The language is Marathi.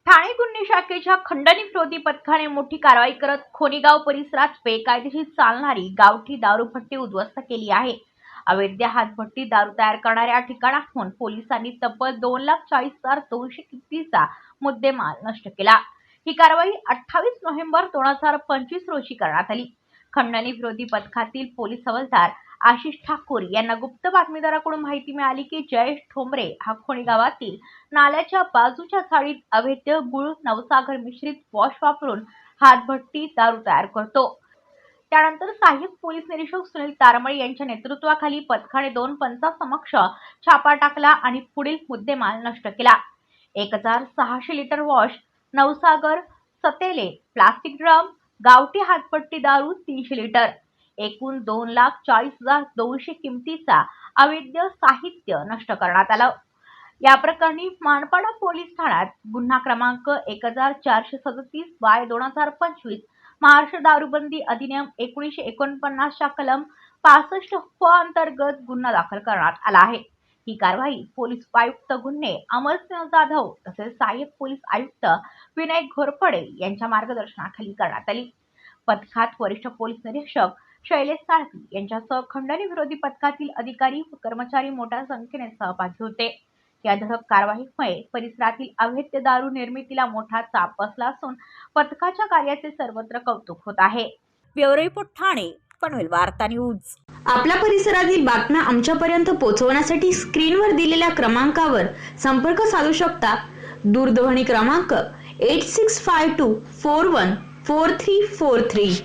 ठाणे गुन्हे शाखेच्या खंडणी विरोधी पथकाने मोठी कारवाई करत खोनीगाव परिसरात बेकायदेशीर चालणारी गावठी दारूभट्टी उद्ध्वस्त केली आहे। अवैध हातभट्टी दारू तयार करणाऱ्या ठिकाणाहून पोलिसांनी तब्बल 2,40,200 किमतीचा मुद्देमाल नष्ट केला। ही कारवाई 28 नोव्हेंबर 2025 रोजी करण्यात आली। खंडणी विरोधी पथकातील पोलीस हवालदार आशिष ठाकूर यांना गुप्त बातमीदाराकडून माहिती मिळाली की जयेश ठोंबरे हा खोणी गावातील नाल्याच्या बाजूच्या झाडीत अवैध गुळ नवसागर मिश्रित वॉश वापरून हातभट्टी दारू तयार करतो। त्यानंतर सहाय्यक पोलीस निरीक्षक सुनील तारमळे यांच्या नेतृत्वाखाली पथकाने 2 पंचांसमक्ष छापा टाकला आणि पुढील मुद्देमाल नष्ट केला। 1,600 लिटर वॉश नवसागर सतेले प्लास्टिक ड्रम गावठी हातभट्टी दारू 300 लिटर एकूण 2,40,200 किमतीचा अवैध साहित्य नष्ट करण्यात आलं। या प्रकरणी मानपाडा पोलीस ठाण्यात गुन्हा क्रमांक 1437/2025 महाराष्ट्र दारूबंदी अधिनियम 1949 च्या कलम 65 फ अंतर्गत गुन्हा दाखल करण्यात आला आहे। ही कारवाई पोलीस उपायुक्त गुन्हे अमरसिंह जाधव तसेच सहाय्यक पोलीस आयुक्त विनय घोरपडे यांच्या मार्गदर्शनाखाली करण्यात आली। पथकात वरिष्ठ पोलीस निरीक्षक शैलेश साळवी यांच्यासह खंडणी विरोधी पथकातील अधिकारी व कर्मचारी मोठ्या संख्येने सहभागी होते। या धडक कारवाईमुळे परिसरातील अवैध दारू निर्मितीला मोठा चाप बसला असून पथकाच्या कार्याचे सर्वत्र कौतुक होत आहे। ब्युरो रिपोर्ट ठाणे पनवेल वार्ता न्यूज। आपल्या परिसरातील बातम्या आमच्यापर्यंत पोहोचवण्यासाठी स्क्रीनवर दिलेल्या क्रमांकावर संपर्क साधू शकता। दूरध्वनी क्रमांक 8652414343।